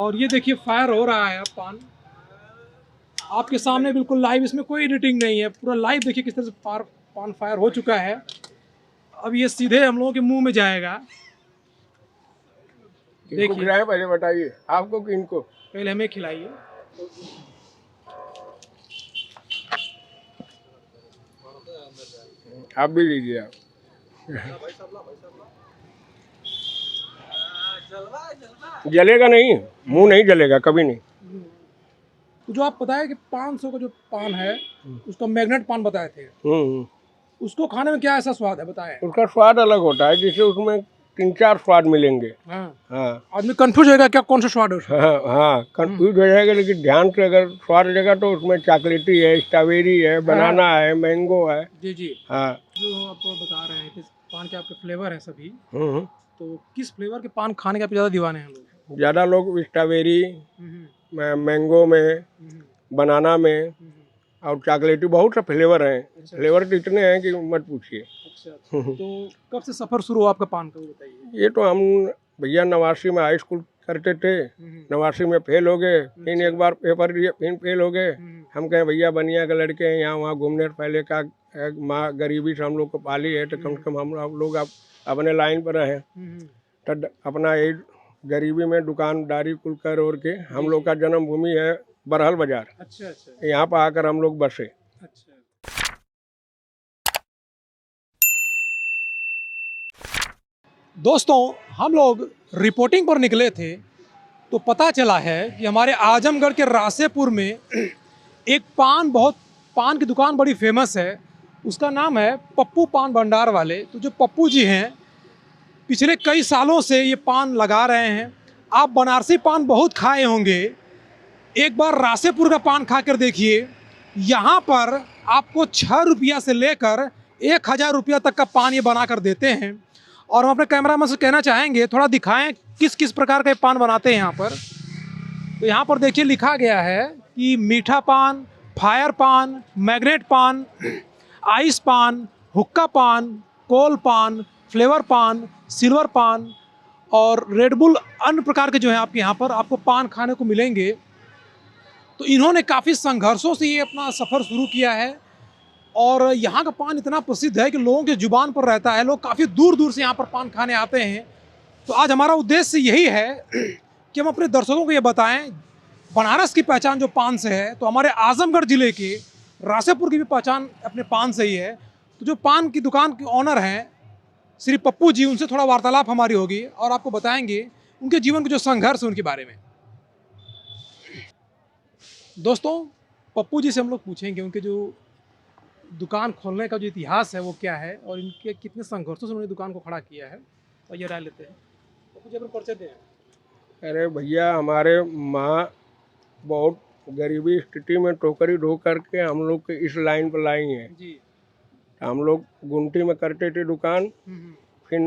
और ये देखिए फायर हो रहा है पान आपके सामने बिल्कुल लाइव, इसमें कोई एडिटिंग नहीं है, पूरा लाइव देखिए किस तरह से पान फायर हो चुका है। अब ये सीधे हम लोगों के मुंह में जाएगा। किसको खिलाए पहले बताइए, आपको कि इनको? पहले हमें खिलाइए। आप भी लीजिए आप। जलेगा नहीं, मुंह नहीं जलेगा कभी नहीं। तो जो आप बताए कि 500 का जो पान है उसका मैग्नेट पान बताए थे, उसको खाने में क्या ऐसा स्वाद है बताएं? उसका स्वाद अलग होता है, जिससे उसमें 3-4 स्वाद मिलेंगे। हाँ। हाँ आदमी कंफ्यूज होगा क्या कौन सा स्वाद है उसका? हाँ कंफ्यूज हो जाएगा, लेकिन ध्यान से अगर स्वाद लेगा तो उसमें चॉकलेटी है, स्ट्रॉबेरी है, बनाना है, मैंगो है। जी जी। हाँ जो आप बता रहे हैं कि पान के आपके फ्लेवर हैं सभी, तो किस फ्लेवर के पान खाने के आप ज़्यादा दीवाने हैं लोग? ज़्यादा लोग स्ट्रॉबेरी, मैंगो में, बनाना में और चॉकलेटी, बहुत सा फ्लेवर हैं। फ्लेवर तो इतने हैं कि मत पूछिए। अच्छा। तो कब से सफ़र शुरू हुआ आपका पान का, बताइए? ये तो हम भैया 89 में हाई स्कूल करते थे, 89 में फेल हो गए, फिर एक बार पेपर दिए, फिर फेल हो गए। हम कहें भैया बनिया के लड़के हैं, यहाँ वहाँ घूमने पहले का माँ गरीबी से हम लोग को पाली है, तो कम से कम हम लोग अब अपने लाइन पर रहें। तो अपना यही गरीबी में दुकानदारी कुल कर और के हम लोग का जन्मभूमि है बरहल बाजार। अच्छा अच्छा। यहाँ पर आकर हम लोग बसे। अच्छा। दोस्तों हम लोग रिपोर्टिंग पर निकले थे तो पता चला है कि हमारे आजमगढ़ के रासेपुर में एक पान की दुकान बड़ी फेमस है। उसका नाम है पप्पू पान भंडार वाले। तो जो पप्पू जी हैं पिछले कई सालों से ये पान लगा रहे हैं। आप बनारसी पान बहुत खाए होंगे, एक बार रासेपुर का पान खा कर देखिए। यहाँ पर आपको 6 रुपया से लेकर 1000 रुपया तक का पान ये बना कर देते हैं। और हम अपने कैमरामैन से कहना चाहेंगे थोड़ा दिखाएं किस किस प्रकार के पान बनाते हैं यहाँ पर। तो यहाँ पर देखिए लिखा गया है कि मीठा पान, फायर पान, मैग्नेट पान, आइस पान, हुक्का पान, कोल पान, फ्लेवर पान, सिल्वर पान और रेडबुल, अन्य प्रकार के जो है आपके यहाँ पर आपको पान खाने को मिलेंगे। तो इन्होंने काफ़ी संघर्षों से ये अपना सफ़र शुरू किया है और यहाँ का पान इतना प्रसिद्ध है कि लोगों के जुबान पर रहता है। लोग काफ़ी दूर दूर से यहाँ पर पान खाने आते हैं। तो आज हमारा उद्देश्य यही है कि हम अपने दर्शकों को ये बताएं बनारस की पहचान जो पान से है, तो हमारे आजमगढ़ ज़िले के रासेपुर की भी पहचान अपने पान से ही है। तो जो पान की दुकान के ऑनर हैं श्री पप्पू जी, उनसे थोड़ा वार्तालाप हमारी होगी और आपको बताएंगे उनके जीवन के जो संघर्ष है उनके बारे में। दोस्तों पप्पू जी से हम लोग पूछेंगे उनके जो दुकान खोलने का जो इतिहास है वो क्या है और इनके कितने संघर्षों से उन्होंने दुकान को खड़ा किया है, और ये राय लेते हैं। पप्पू जी अपना परिचय दें। अरे भैया, हमारे माँ बहुत गरीबी स्थिति में टोकरी ढो करके हम लोग के इस लाइन पर लाई हैं जी। हम लोग गुमटी में करते थे दुकान, फिर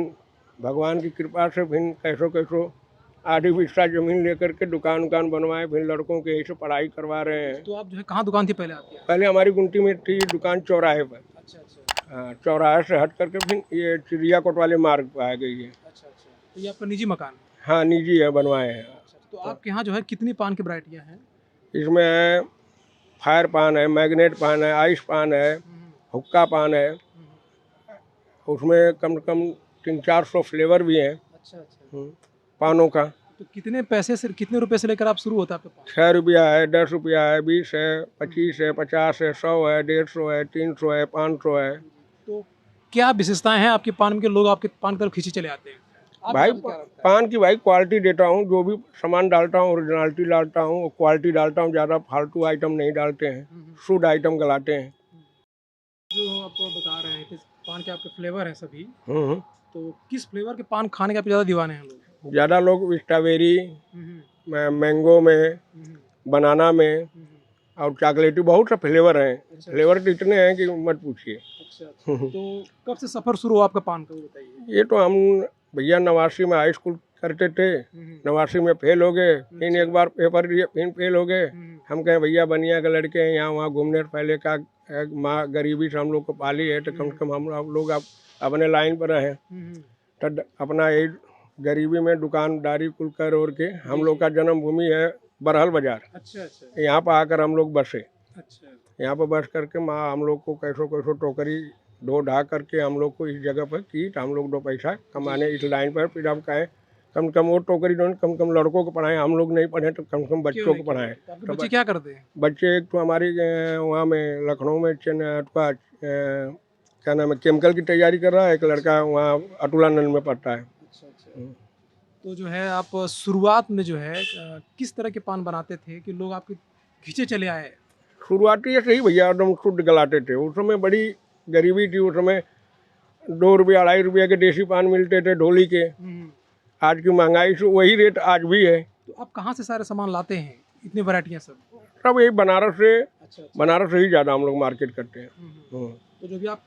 भगवान की कृपा से फिर कैसो कैसो आधी बिस्सा जमीन लेकर के दुकान बनवाए, फिर लड़कों के यही से पढ़ाई करवा रहे हैं। तो आप जो है कहाँ दुकान थी पहले आपकी? पहले हमारी गुमटी में थी दुकान चौराहे पर। अच्छा अच्छा। हाँ, चौराहे से हट करके फिर ये चिड़िया कोट वाले मार्ग पर आ गई है। अच्छा अच्छा। तो ये आपका निजी मकान है? हाँ निजी है, बनवाए हैं। अच्छा, तो आपके यहाँ जो है कितनी पान की वैरायटियाँ हैं? इसमें है फायर पान है, मैग्नेट पान है, आइस पान है, हुक्का पान है, उसमें कम से कम 300-400 फ्लेवर भी हैं। अच्छा अच्छा। पानों का। तो कितने पैसे से, कितने रुपए से लेकर आप शुरू होता है आपका पान? 6 रुपया है, 10 रुपया है, 20 है, 25 है, 50 है, 100 है, 150 है, 300 है, 500 है। तो क्या विशेषताएं हैं आपके पान में कि लोग आपके पान की तरफ खींचे चले आते हैं? भाई पान की भाई क्वालिटी देता हूँ, जो भी सामान डालता हूँ ओरिजिनलिटी डालता हूँ, क्वालिटी डालता हूँ, ज़्यादा फालतू आइटम नहीं डालते हैं, शुद्ध आइटम गलाते हैं। जो आप बता रहे हैं कि पान के आपके फ्लेवर हैं सभी, तो किस फ्लेवर के पान खाने के आप ज़्यादा दीवाने हैं लोग? ज़्यादा लोग स्ट्रॉबेरी, मैंगो में, बनाना में और चॉकलेटी, बहुत सा फ्लेवर हैं। फ्लेवर तो इतने हैं कि मत पूछिए। अच्छा। तो कब से सफ़र शुरू हुआ आपका पान का, बताइए? ये तो हम भैया 89 में हाई स्कूल करते थे, 89 में फेल हो गए, फिर एक बार पेपर दिए, फिर फेल हो गए। हम कहें भैया बनिया के लड़के हैं, यहाँ वहाँ घूमने पहले का माँ गरीबी से हम लोग को पाली है, तो कम से कम हम लोग अब अपने लाइन पर रहें। तो अपना यही गरीबी में दुकानदारी कुल कर और के हम लोग का जन्मभूमि है बरहल बाजार। अच्छा अच्छा यहाँ पर आकर हम लोग बसे। अच्छा। यहाँ पर बस करके माँ हम लोग को कैसो कैसो टोकरी ढो ढा करके हम लोग को इस जगह पर की तो हम लोग 2 पैसा कमाने इस लाइन पर। फिर हम कहें कम से कम वो टोकरी दो, कम से कम लड़कों को पढ़ाएं, हम लोग नहीं पढ़े तो कम से कम बच्चों को पढ़ाएं। आपके बच्चे क्या करते हैं? बच्चे एक तो हमारी वहाँ में लखनऊ में क्या नाम है केमिकल की तैयारी कर रहा है, एक लड़का वहाँ अतुलानंद में पढ़ता है। अच्छा अच्छा। तो जो है आप शुरुआत में जो है किस तरह के पान बनाते थे कि लोग आपके खींचे चले आए? शुरुआती ऐसे ही भैया एकदम शुद्ध गलाते थे। उस समय बड़ी गरीबी थी। उस समय 2 रुपये 2.5 रुपये के देसी पान मिलते थे ढोली के। आज की महंगाई से वही रेट आज भी है। तो आप कहाँ से सारे सामान लाते हैं, इतनी वैरायटियाँ सब? सब यही बनारस से। अच्छा। बनारस से ही ज़्यादा हम लोग मार्केट करते हैं। तो जो भी आप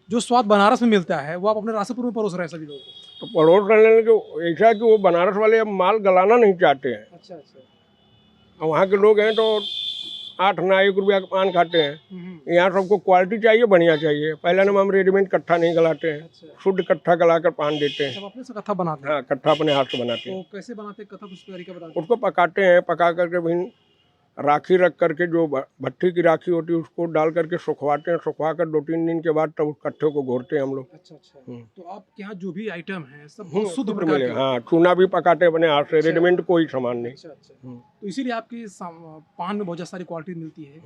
जो स्वाद बनारस में मिलता है वो आप अपने रासेपुर में परोस रहे हैं सभी लोगों को? तो पड़ोस रहने के ऐसा कि वो बनारस वाले अब माल गलाना नहीं चाहते हैं। अच्छा अच्छा। और वहाँ के लोग हैं तो 8-9 रुपया का पान खाते हैं। यहाँ सबको क्वालिटी चाहिए, बढ़िया चाहिए। पहले नंबर हम रेडीमेड कट्ठा नहीं गलाते हैं। अच्छा। शुद्ध कट्ठा गला कर पान देते हैं। सब अपने से कथा बनाते हैं? हाँ, कट्ठा अपने हाथ से बनाते हैं। तो कैसे बनाते हैं कथा, कुछ तरीका बताते हैं? उसको पकाते हैं, पका करके फिर राखी रख करके जो भट्टी की राखी होती है उसको डाल करके सुखवाते हैं। सुखवा कर 2-3 दिन के बाद तब उस कट्ठे को घोरते हैं हम लोग। अच्छा अच्छा। तो आपके यहाँ जो भी आइटम है सब शुद्ध शुद्ध प्रकार के? हाँ, चूना भी पकाते हैं अपने हाथ से। रेडीमेड कोई सामान नहीं। अच्छा अच्छा। तो इसीलिए आपकी पान में बहुत सारी क्वालिटी मिलती है।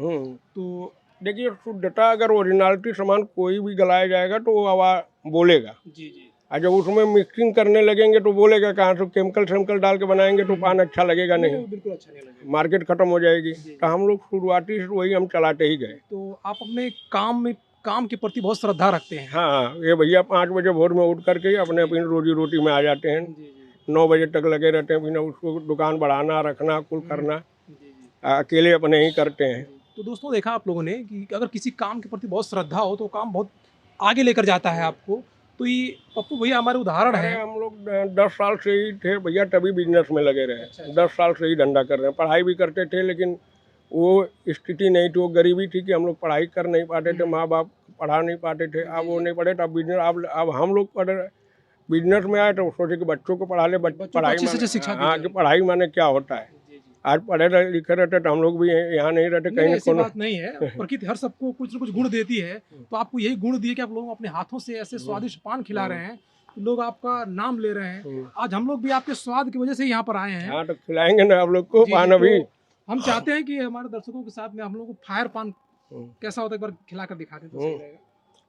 तो देखिए, शुद्धता अगर ओरिजिनलिटी सामान कोई भी गलाया जाएगा तो वो आवाज बोलेगा। जी जी। और जब उसमें मिक्सिंग करने लगेंगे तो बोलेगा कहाँ से केमिकल डाल के बनाएंगे तो पान अच्छा लगेगा नहीं, बिल्कुल अच्छा नहीं लगेगा, मार्केट खत्म हो जाएगी। तो हम लोग शुरुआती से वही हम चलाते ही गए। तो आप अपने काम के प्रति बहुत श्रद्धा रखते हैं? हाँ, ये भैया 5 बजे भोर में उठ करके अपने अपनी रोजी रोटी में आ जाते हैं। 9 बजे तक लगे रहते हैं। फिर उसको दुकान बढ़ाना रखना कुल करना अकेले अपने ही करते हैं। तो दोस्तों देखा आप लोगों ने कि अगर किसी काम के प्रति बहुत श्रद्धा हो तो काम बहुत आगे लेकर जाता है आपको। तो ये पप्पू भैया हमारे उदाहरण है। हम लोग 10 साल से ही थे भैया, तभी बिजनेस में लगे रहे। अच्छा। 10 साल से ही धंधा कर रहे हैं। पढ़ाई भी करते थे लेकिन वो स्थिति नहीं थी, वो गरीबी थी कि हम लोग पढ़ाई कर नहीं पाते थे, माँ बाप पढ़ा नहीं पाते थे। अब वो नहीं पढ़े तो अब बिजनेस अब हम लोग पढ़ बिजनेस में आए तो सोचे कि बच्चों को पढ़ा ले। पढ़ाई माने क्या होता है। आज पढ़े लिखे रहते तो हम लोग भी यहाँ नहीं रहते कहीं। ऐसी बात नहीं है, प्रकृति हर सबको कुछ न कुछ गुण देती है। तो आपको यही गुण दिए कि आप लोग अपने हाथों से ऐसे स्वादिष्ट पान खिला रहे हैं, लोग आपका नाम ले रहे हैं। आज हम लोग भी आपके स्वाद की वजह से यहाँ पर आए हैं। हाँ, तो खिलाएंगे ना आप लोग को पान। अभी हम चाहते हैं कि हमारे दर्शकों के साथ में हम लोग को फायर पान कैसा होता है एक बार खिला कर दिखा दें तो सही रहेगा।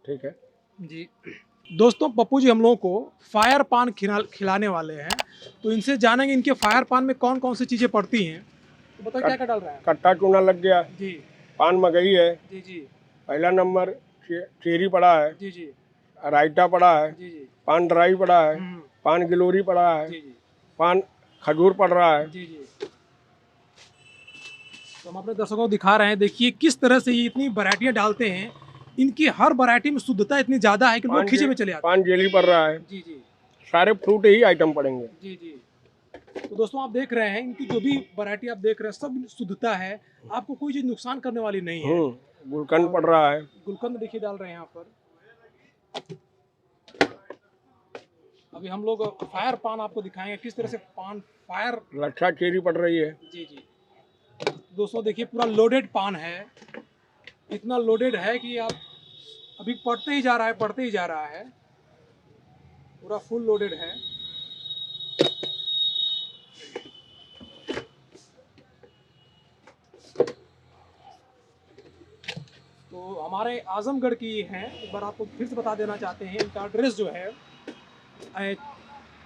ठीक है जी। दोस्तों पप्पू जी हम लोगों को फायर पान खिलाने वाले हैं, तो इनसे जानेंगे इनके फायर पान में कौन कौन सी चीजें पड़ती हैं। तो बताइए क्या क्या डाल रहे हैं? कट्टा चूना लग गया जी, पान मगई है जी जी, पहला नंबर, चेरी पड़ा है जी जी, रायता पड़ा है, जी जी, पान ड्राई पड़ा है, पान गिलोरी पड़ा है, जी जी, पान खजूर पड़ रहा है। जी जी। तो हम अपने दर्शकों को दिखा रहे हैं, देखिए किस तरह से ये इतनी वैरायटियां डालते हैं। इनकी हर वैरायटी में शुद्धता इतनी ज्यादा है कि लोग खींचे में चले आते हैं। पान जेली पड़ रहा है। जी जी, सारे फ्रूट ही आइटम पड़ेंगे। जी जी। तो दोस्तों आप देख रहे हैं इनकी जो भी वैरायटी आप देख रहे हैं सब शुद्धता है, आपको कोई चीज नुकसान करने वाली नहीं है। गुलकंद पड़ रहा है। गुलकंद देखिए डाल रहे हैं यहाँ पर। अभी हम लोग फायर पान आपको दिखाएंगे किस तरह से पान फायर। लच्छा चेरी पड़ रही है। जी जी। दोस्तों देखिए पूरा लोडेड पान है, इतना लोडेड है कि आप अभी पढ़ते ही जा रहा है, पूरा फुल लोडेड है। तो हमारे आजमगढ़ की हैं, एक बार आपको फिर से बता देना चाहते हैं इनका एड्रेस जो है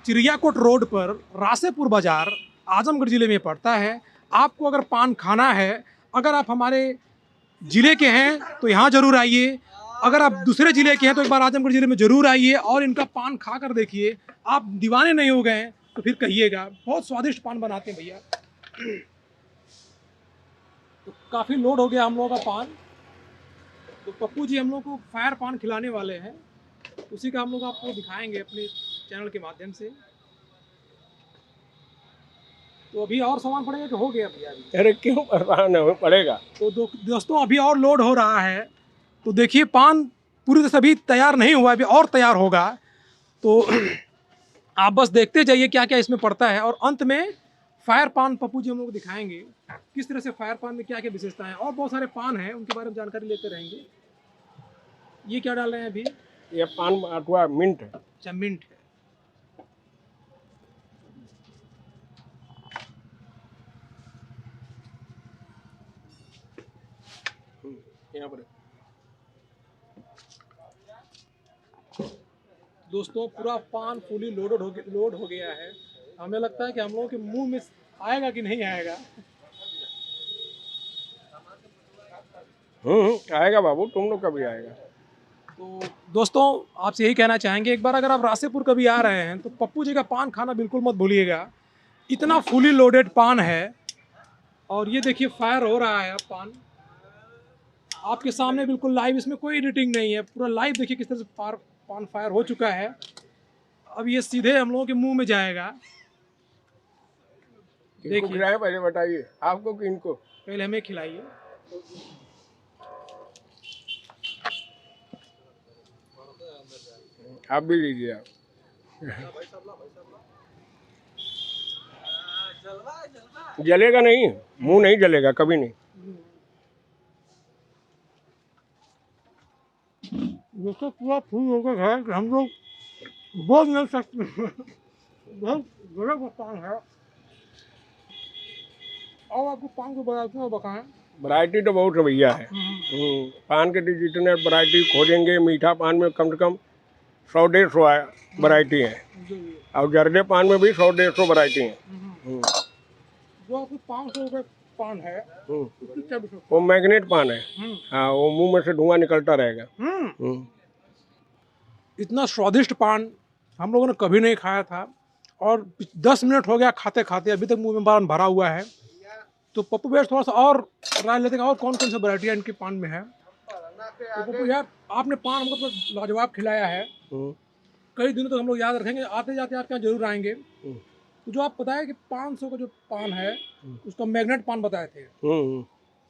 चिड़ियाकोट रोड पर रासेपुर बाजार आजमगढ़ ज़िले में पड़ता है। आपको अगर पान खाना है, अगर आप हमारे ज़िले के हैं तो यहाँ ज़रूर आइए, अगर आप दूसरे ज़िले के हैं तो एक बार आजमगढ़ ज़िले में ज़रूर आइए और इनका पान खा कर देखिए। आप दीवाने नहीं हो गए तो फिर कहिएगा, बहुत स्वादिष्ट पान बनाते हैं भैया। तो काफ़ी लोड हो गया हम लोगों का पान, तो पप्पू जी हम लोग को फायर पान खिलाने वाले हैं, उसी का हम लोग आपको दिखाएंगे अपने चैनल के माध्यम से। तो अभी और सामान पड़ेगा कि हो गया भैया? अरे क्यों पड़ेगा। तो दोस्तों अभी और लोड हो रहा है, तो देखिए पान पूरी तरह से अभी तैयार नहीं हुआ, अभी और तैयार होगा। तो आप बस देखते जाइए क्या क्या इसमें पड़ता है, और अंत में फायर पान पप्पू जी हम लोग दिखाएंगे किस तरह से फायर पान में क्या क्या विशेषताएं हैं, और बहुत सारे पान हैं उनके बारे में जानकारी लेते रहेंगे। ये क्या डाल रहे हैं अभी? ये पान अथवा मिंट है। अच्छा, मिंट है। यहाँ पर दोस्तों पूरा पान फुली लोड हो गया है। हमें लगता है कि हम लोगों के मुंह में आएगा कि नहीं आएगा। आएगा बाबू, तुम लोग कभी आएगा। तो दोस्तों आपसे यही कहना चाहेंगे, एक बार अगर आप रासेपुर कभी आ रहे हैं तो पप्पू जी का पान खाना बिल्कुल मत भूलिएगा। इतना फुली लोडेड पान है, और ये देखिए फायर हो रहा है पान आपके सामने बिल्कुल लाइव, इसमें कोई एडिटिंग नहीं है, पूरा लाइव देखिए किस तरह से पान फायर हो चुका है। अब ये सीधे हम लोगों के मुंह में जाएगा। किसको खिलाएं पहले बताइए, आपको कि इनको? पहले हमें खिलाइए। आप भी लीजिए आप। जलेगा नहीं, मुंह नहीं जलेगा कभी नहीं। दोस्तों पूरा फूल हो गया है कि हम लोग बोल नहीं सकते। बहुत गजब पान है। और आपको पान को वैरायटी में बताएं। वैरायटी तो बहुत है भैया है। पान के जितने वैरायटी खोजेंगे, मीठा पान में कम से कम 100-150 वैरायटी है, और जर्दे पान में भी 100-150 वैरायटी है। जो आपको 500 रुपये पान है उसकी क्या विशेषता? वो मैग्नेट पान है। हाँ, वो मुंह में से धुआं निकलता रहेगा। इतना स्वादिष्ट पान हम लोगों ने कभी नहीं खाया था, और 10 मिनट हो गया खाते खाते, अभी तक मुंह में पान भरा हुआ है। तो पप्पू भैया थोड़ा सा और राय लेते हैं और कौन कौन सा वैरायटी इनके पान में है। तो पप्पू भैया आपने पान हमको तो लाजवाब खिलाया है, कई दिनों तक हम लोग याद रखेंगे, आते जाते आपके यहाँ जरूर आएंगे। तो जो आप बताए कि 500 का जो पान है उसका मैग्नेट पान बताए थे,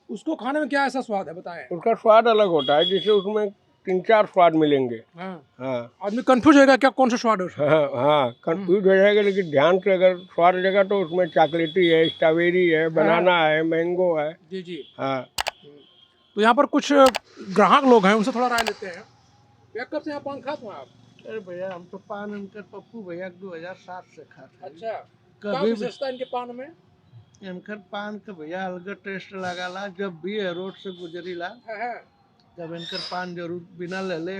उसको खाने में क्या ऐसा स्वाद है बताएं? उसका स्वाद अलग होता है, जिससे उसमें 3-4 स्वाद मिलेंगे। हाँ, आदमी कंफ्यूज होगा क्या कौन सा स्वाद है उसका। हाँ कंफ्यूज हो जाएगा, लेकिन ध्यान से अगर स्वाद लेगा तो उसमें चॉकलेटी है, स्ट्रॉबेरी है, बनाना है, मैंगो है। जी जी। हाँ, तो यहाँ पर कुछ ग्राहक लोग हैं, उनसे थोड़ा राय लेते हैं। भैया कब से यहाँ पान खाते हैं आप? अरे भैया हम तो पान इनकर पप्पू भैया 2007 से खाते हैं। अच्छा, क्या कभी भी विशेषता इनके पान में? इनकर पान के भैया अलग टेस्ट लगाला, जब भी है रोड से गुजरीला है। तब इनकर पान जरूर बिना ले ले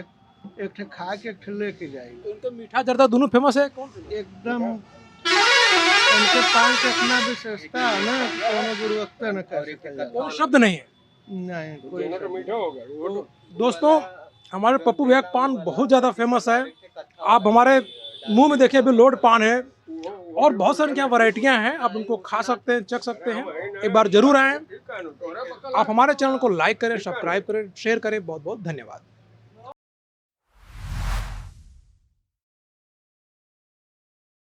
एक ठे खा के एक ठे लेके जाएगी। तो इनका मीठा जर्दा दोनों फेमस है, कौन सा? एकदम इनके पान का इतना विशेषता है ना, कोनो गुणवत्ता न कर सकेगा। कोई शब्द नहीं है। नहीं कोई तो मीठा होगा। दोस्तों हमारे पप्पू भैया का पान बहुत ज़्यादा फेमस है। आप हमारे मुंह में देखिए अभी लोड पान है, और बहुत सारी क्या वैरायटियां हैं, आप उनको खा सकते हैं, चख सकते हैं। एक बार जरूर आएं। आप हमारे चैनल को लाइक करें, सब्सक्राइब करें, शेयर करें। बहुत बहुत धन्यवाद।